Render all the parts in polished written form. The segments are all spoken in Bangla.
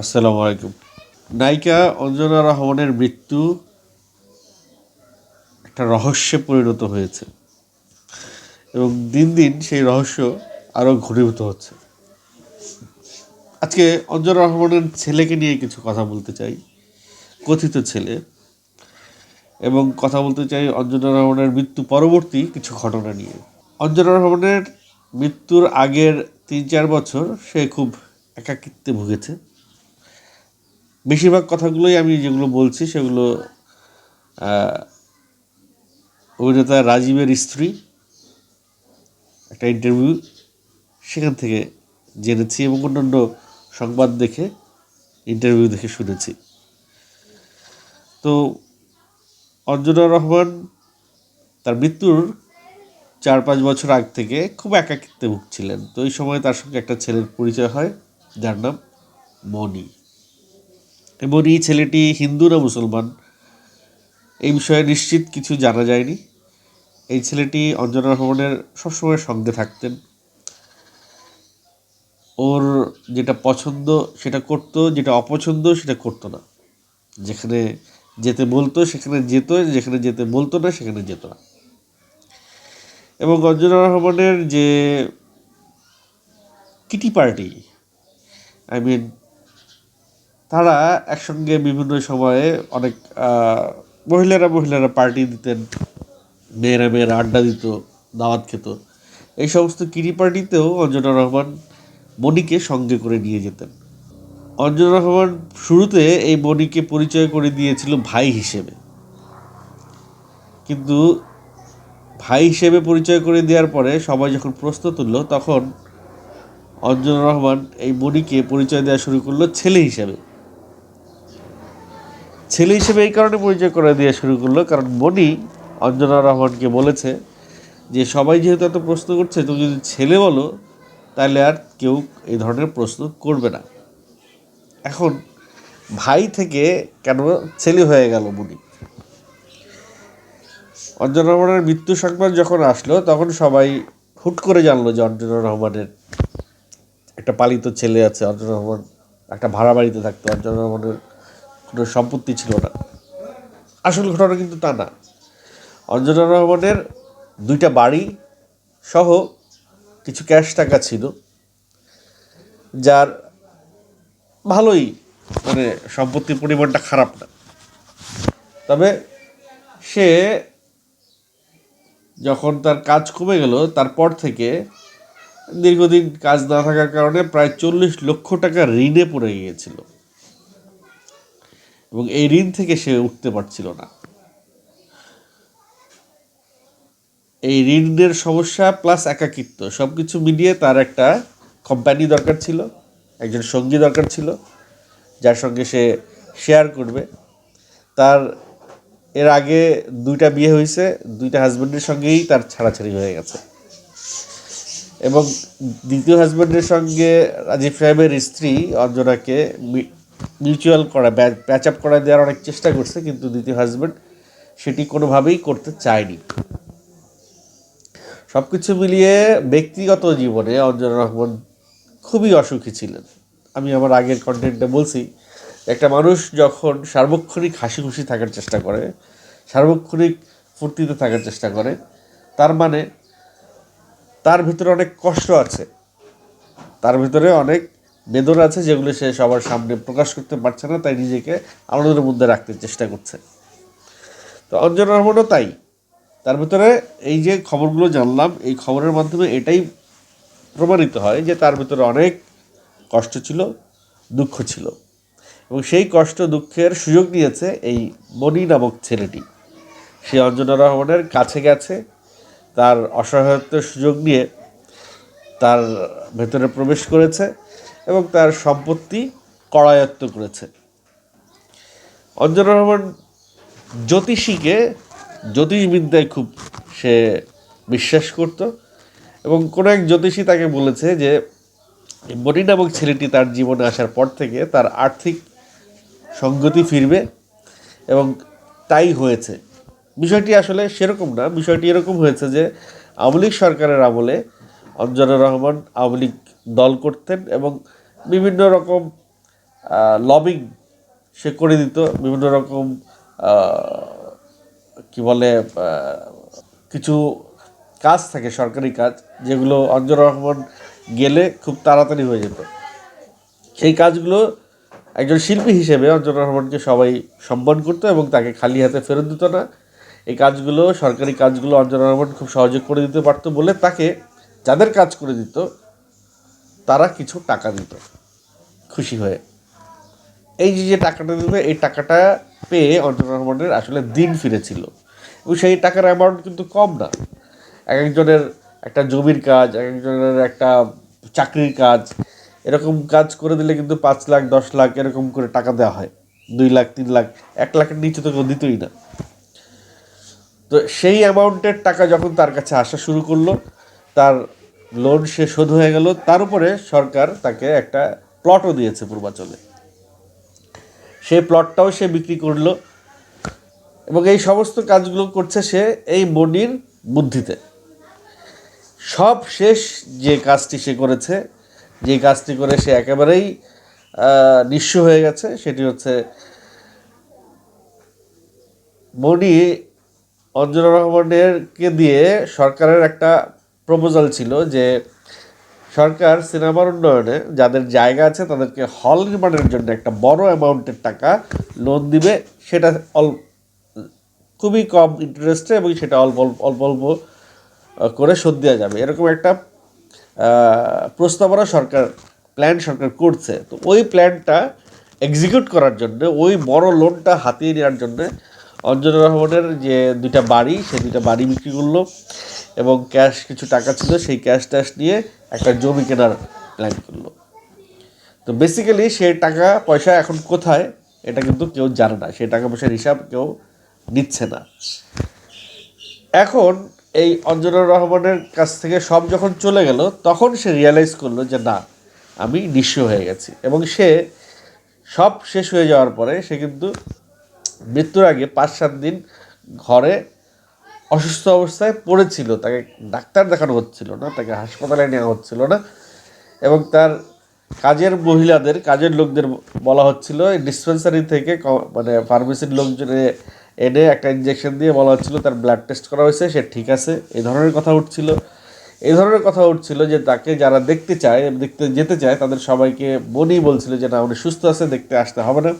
আসসালামু আলাইকুম। নায়িকা অঞ্জনা রহমানের মৃত্যু একটা রহস্যে পরিণত হয়েছে এবং দিন দিন সেই রহস্য আরও ঘনীভূত হচ্ছে। আজকে অঞ্জনা রহমানের ছেলেকে নিয়ে কিছু কথা বলতে চাই, কথিত ছেলে, এবং কথা বলতে চাই অঞ্জনা রহমানের মৃত্যু পরবর্তী কিছু ঘটনা নিয়ে। অঞ্জনা রহমানের মৃত্যুর আগের 3-4 বছর সে খুব একাকিত্বে ভুগেছে। বেশিরভাগ কথাগুলোই আমি যেগুলো বলছি সেগুলো অভিনেতা রাজীবের স্ত্রী একটা ইন্টারভিউ, সেখান থেকে জেনেছি এবং অন্যান্য সংবাদ দেখে, ইন্টারভিউ দেখে শুনেছি। তো অঞ্জনা রহমান তার মৃত্যুর 4-5 বছর আগ থেকে খুব একাকিত্বে ভুগছিলেন। তো এই সময় তার সঙ্গে একটা ছেলের পরিচয় হয়, যার নাম মনি। এবং এই ছেলেটি হিন্দু না মুসলমান এই বিষয়ে নিশ্চিত কিছু জানা যায়নি। এই ছেলেটি অঞ্জনা রহমানের সবসময় সঙ্গে থাকতেন, ওর যেটা পছন্দ সেটা করতো, যেটা অপছন্দ সেটা করতো না। যেখানে যেতে বলতো সেখানে যেত, যেখানে যেতে বলতো না সেখানে যেত না। এবং অঞ্জনা রহমানের যে কিটি পার্টি, আই মিন, তারা একসঙ্গে বিভিন্ন সময়ে অনেক মহিলারা পার্টি দিতেন, মেয়েরা আড্ডা দিত, দাওয়াত খেত। এই সমস্ত কিটি পার্টিতেও অঞ্জনা রহমান মনিকে সঙ্গে করে নিয়ে যেতেন। অঞ্জনা রহমান শুরুতে এই মনিকে পরিচয় করে দিয়েছিল ভাই হিসেবে, কিন্তু ভাই হিসেবে পরিচয় করে দেওয়ার পরে সবাই যখন প্রশ্ন তুলল, তখন অঞ্জনা রহমান এই মনিকে পরিচয় দেওয়া শুরু করলো ছেলে হিসেবে। ছেলে হিসেবে এই কারণে পরিচয় করে দেওয়া শুরু করলো কারণ মনি অঞ্জনা রহমানকে বলেছে যে সবাই যেহেতু এত প্রশ্ন করছে, তুমি যদি ছেলে বলো তাহলে আর কেউ এই ধরনের প্রশ্ন করবে না। এখন ভাই থেকে কেন ছেলে হয়ে গেল মনি? অঞ্জনা রহমানের মৃত্যু সংবাদ যখন আসলো তখন সবাই হুট করে জানলো যে অঞ্জনা রহমানের একটা পালিত ছেলে আছে। অঞ্জনা রহমান একটা ভাড়া বাড়িতে থাকতো, অঞ্জনা রহমানের কোনো সম্পত্তি ছিল না। আসল ঘটনা কিন্তু তা না। অঞ্জনা রহমানের 2টা বাড়ি সহ কিছু ক্যাশ টাকা ছিল, যার ভালোই, মানে সম্পত্তির পরিমাণটা খারাপ না। তবে সে যখন তার কাজ কমে গেল তারপর থেকে দীর্ঘদিন কাজ না থাকার কারণে প্রায় 40 লক্ষ টাকা ঋণে পড়ে গিয়েছিল এবং এই ঋণ থেকে সে উঠতে পারছিল না। এই ঋণের সমস্যা প্লাস একাকিত্ব সব কিছু মিলিয়ে তার একটা কোম্পানি দরকার ছিল, একজন সঙ্গী দরকার ছিল যার সঙ্গে সে শেয়ার করবে। তার এর আগে 2টা বিয়ে হয়েছে, 2টা হাজব্যান্ডের সঙ্গেই তার ছাড়াছাড়ি হয়ে গেছে এবং দ্বিতীয় হাজব্যান্ডের সঙ্গে রাজীব সাহেবের স্ত্রী অঞ্জনাকে মিউচুয়াল করা, প্যাচ আপ করা দেওয়ার অনেক চেষ্টা করছে, কিন্তু দ্বিতীয় হাজব্যান্ড সেটি কোনোভাবেই করতে চায়নি। সব কিছু মিলিয়ে ব্যক্তিগত জীবনে অঞ্জনা রহমান খুবই অসুখী ছিলেন। আমি আমার আগের কন্টেন্টে বলছি, একটা মানুষ যখন সার্বক্ষণিক হাসি খুশি থাকার চেষ্টা করে, সার্বক্ষণিক ফুর্তিতে থাকার চেষ্টা করে, তার মানে তার ভিতরে অনেক কষ্ট আছে, তার ভিতরে অনেক বেদনা আছে যেগুলো সে সবার সামনে প্রকাশ করতে পারছে না, তাই নিজেকে আনন্দের মধ্যে রাখতে চেষ্টা করছে। তো অঞ্জনা রহমানও তাই, তার ভিতরে এই যে খবরগুলো জানলাম, এই খবরের মাধ্যমে এটাই প্রমাণিত হয় যে তার ভিতরে অনেক কষ্ট ছিল, দুঃখ ছিল, এবং সেই কষ্ট দুঃখের সুযোগ নিয়েছে এই মনি নামক ছেলেটি। সে অঞ্জনা রহমানের কাছে গেছে, তার অসহায়ত্বের সুযোগ নিয়ে তার ভেতরে প্রবেশ করেছে এবং তার সম্পত্তি করায়ত্ত করেছে। অঞ্জনা রহমান জ্যোতিষবিদ্যায় খুব সে বিশ্বাস করত এবং কোনো এক জ্যোতিষী তাকে বলেছে যে মনি নামক ছেলেটি তার জীবনে আসার পর থেকে তার আর্থিক সঙ্গতি ফিরবে, এবং তাই হয়েছে। বিষয়টি আসলে সেরকম না, বিষয়টি এরকম হয়েছে যে আওয়ামী লীগ সরকারের আমলে অঞ্জনা রহমান আওয়ামী লীগ দল করতেন এবং বিভিন্ন রকম লবিং সে করে দিত, বিভিন্ন রকম কি বলে কিছু কাজ থাকে, সরকারি কাজ, যেগুলো অঞ্জুর রহমান গেলে খুব তাড়াতাড়ি হয়ে যেত। সেই কাজগুলো একজন শিল্পী হিসেবে অঞ্জুর রহমানকে সবাই সম্মান করতো এবং তাকে খালি হাতে ফেরত দিত না। এই কাজগুলো, সরকারি কাজগুলো অঞ্জুর রহমান খুব সহজে করে দিতে পারতো বলে তাকে যাদের কাজ করে দিত তারা কিছু টাকা দিত খুশি হয়ে। এই যে টাকাটা দিত, এই টাকাটা পেয়ে অঞ্জুর রহমানের আসলে দিন ফিরেছিল। এবং সেই টাকার অ্যামাউন্ট কিন্তু কম না। এক একজনের একটা জমির কাজ, এক একজনের একটা চাকরির কাজ, এরকম কাজ করে দিলে কিন্তু 5 লাখ 10 লাখ এরকম করে টাকা দেওয়া হয়। 2 লাখ 3 লাখ, 1 লাখের নিচে তো কেউ দিতই না। তো সেই অ্যামাউন্টের টাকা যখন তার কাছে আসা শুরু করলো, তার লোন সে শোধ হয়ে গেল, তার উপরে সরকার তাকে একটা প্লটও দিয়েছে পূর্বাচলে। সেই প্লটটাও সে বিক্রি করলো এবং এই সমস্ত কাজগুলো করছে সে এই মনির বুদ্ধিতে। সব শেষ যে কাজটি সে করেছে, যে কাজটি করে সে একেবারেই নিঃস্ব হয়ে গেছে, সেটি হচ্ছে মনি অঞ্জনা রহমানেরকে দিয়ে সরকারের একটা প্রপোজাল ছিল যে সরকার সিনেমার উন্নয়নে যাদের জায়গা আছে তাদেরকে হল নির্মাণের জন্য একটা বড় অ্যামাউন্টের টাকা লোন দিবে, সেটা খুবই কম ইন্টারেস্টে এবং সেটা অল্প অল্প অল্প করে শোধ দেওয়া যাবে, এরকম একটা প্রস্তাবনা সরকার করছে। তো ওই প্ল্যানটা এক্সিকিউট করার জন্য, ওই বড় লোনটা হাতিয়ে নেওয়ার জন্য অঞ্জনা রহমানের যে 2টা বাড়ি, সেই 2টা বাড়ি বিক্রি করলো এবং ক্যাশ কিছু টাকা ছিল, সেই ক্যাশ ট্যাশ নিয়ে একটা জমি কেনার প্ল্যান করলো। তো বেসিক্যালি সেই টাকা পয়সা এখন কোথায় এটা কিন্তু কেউ জানে না, সেই টাকা পয়সার হিসাব কেউ নিচ্ছে না। এখন এই অঞ্জনা রহমানের কাছ থেকে সব যখন চলে গেল, তখন সে রিয়ালাইজ করলো যে না, আমি নিঃস্ব হয়ে গেছি। এবং সে সব শেষ হয়ে যাওয়ার পরে সে কিন্তু মৃত্যুর আগে 5-7 দিন ঘরে অসুস্থ অবস্থায় পড়েছিল, তাকে ডাক্তার দেখানো হচ্ছিল না, তাকে হাসপাতালে নেওয়া হচ্ছিল না এবং তার কাজের লোকদের বলা হচ্ছিল ডিসপেন্সারি থেকে, মানে ফার্মেসির লোকজন এনে একটা ইঞ্জেকশন দিয়ে বলা হচ্ছিল তার ব্লাড টেস্ট করা হয়েছে, সে ঠিক আছে। এই ধরনের কথা উঠছিল যে তাকে যারা দেখতে যেতে চায় তাদের সবাইকে মনি বলছিল যে না, উনি সুস্থ আছে, দেখতে আসতে হবে না।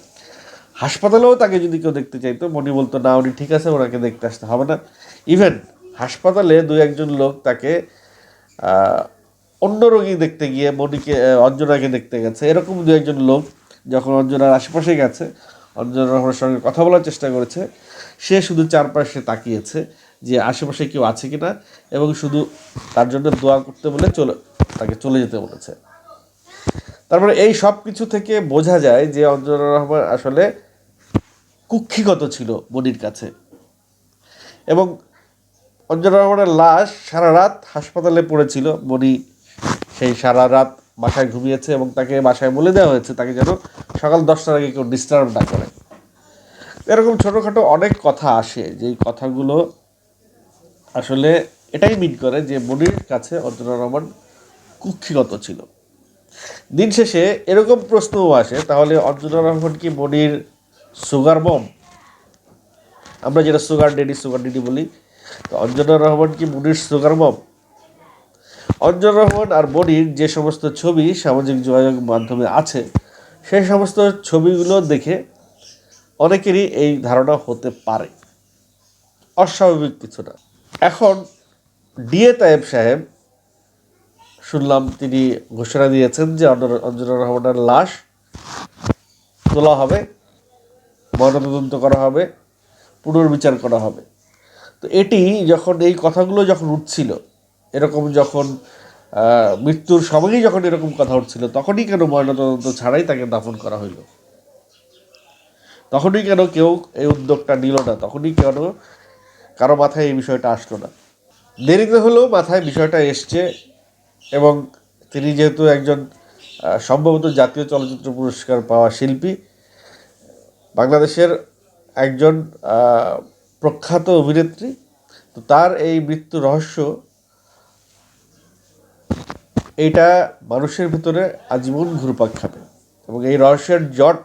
হাসপাতালেও তাকে যদি কেউ দেখতে চাইতো, মনি বলতো না, উনি ঠিক আছে, ওনাকে দেখতে আসতে হবে না। ইভেন হাসপাতালে 2-1 লোক তাকে অন্য রোগী দেখতে গিয়ে অঞ্জনাকে দেখতে গেছে। এরকম 2-1 লোক যখন অঞ্জনার আশেপাশে গেছে, অঞ্জনা রহমানের সঙ্গে কথা বলার চেষ্টা করেছে, সে শুধু চারপাশে তাকিয়েছে যে আশেপাশে কেউ আছে কিনা এবং শুধু তার জন্য দোয়া করতে বলে তাকে চলে যেতে বলেছে। তারপরে এই সব কিছু থেকে বোঝা যায় যে অঞ্জনা রহমান আসলে কুক্ষিগত ছিল মনির কাছে। এবং অঞ্জনা রহমানের লাশ সারা রাত হাসপাতালে পড়েছিল। মনি সেই সারা রাত বাসায় ঘুমিয়েছে এবং তাকে বাসায় বলে দেওয়া হয়েছে তাকে যেন সকাল 10টার আগে কেউ ডিস্টার্ব না করে। এরকম ছোটোখাটো অনেক কথা আসে, যেই কথাগুলো আসলে এটাই মিন করে যে মনির কাছে অঞ্জনা রহমান কুক্ষিগত ছিল। দিন শেষে এরকম প্রশ্নও আসে, তাহলে অঞ্জনা রহমান কি মনির সুগার মম? আমরা যেটা সুগার ডেডি বলি, তো অঞ্জনা রহমান কি মনির সুগার মম? অঞ্জনা রহমান আর মনির যে সমস্ত ছবি সামাজিক যোগাযোগ মাধ্যমে আছে, সেই সমস্ত ছবিগুলো দেখে অনেকেরই এই ধারণা হতে পারে, অস্বাভাবিক কিছু না। এখন ডিএ তায়েব সাহেব শুনলাম তিনি ঘোষণা দিয়েছেন যে অঞ্জনা রহমানের লাশ তোলা হবে, ময়নাতদন্ত করা হবে, পুনর্বিচার করা হবে। তো এই কথাগুলো যখন উঠছিল, এরকম যখন মৃত্যুর সময়ই যখন এরকম কথা উঠছিল, তখনই কেন ময়নাতদন্ত ছাড়াই তাকে দাফন করা হইল? তখনই কেন কেউ এই উদ্যোগটা নিল না? তখনই কেন কারো মাথায় এই বিষয়টা আসলো না? দেরিতে হলেও মাথায় বিষয়টা এসছে এবং তিনি যেহেতু একজন সম্ভবত জাতীয় চলচ্চিত্র পুরস্কার পাওয়া শিল্পী, বাংলাদেশের একজন প্রখ্যাত অভিনেত্রী, তো তার এই মৃত্যু রহস্য এইটা মানুষের ভিতরে আজীবন ঘুরপাক খাবে। এবং এই রহস্যের জট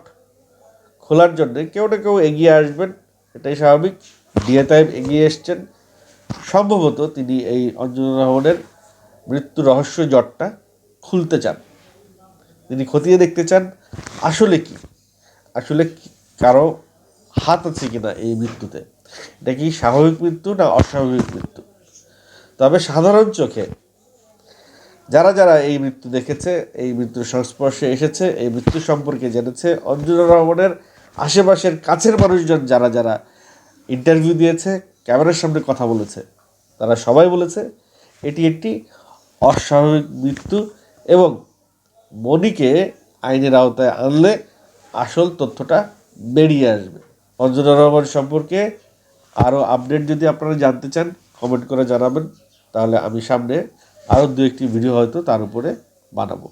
খোলার জন্য কেউ না কেউ এগিয়ে আসবেন, এটাই স্বাভাবিক। ডিএ তাইব এগিয়ে এসছেন, সম্ভবত তিনি এই অঞ্জনা রহমানের মৃত্যু রহস্য জটটা খুলতে চান, তিনি খতিয়ে দেখতে চান আসলে কি, আসলে কারো হাত আছে কিনা এই মৃত্যুতে, এটা কি স্বাভাবিক মৃত্যু না অস্বাভাবিক মৃত্যু। তবে সাধারণ চোখে যারা যারা এই মৃত্যু দেখেছে, এই মৃত্যুর সংস্পর্শে এসেছে, এই মৃত্যু সম্পর্কে জেনেছে, অঞ্জনা রহমানের আশেপাশের কাছের মানুষজন যারা যারা ইন্টারভিউ দিয়েছে, ক্যামেরার সামনে কথা বলেছে, তারা সবাই বলেছে এটি একটি অস্বাভাবিক মৃত্যু এবং মনিকে আইনের আওতায় আনলে আসল তথ্যটা বেরিয়ে আসবে। অঞ্জনা রহমান সম্পর্কে আরও আপডেট যদি আপনারা জানতে চান কমেন্ট করে জানাবেন, তাহলে আমি সামনে আরও দু একটি ভিডিও হয়তো তার উপরে বানাবো।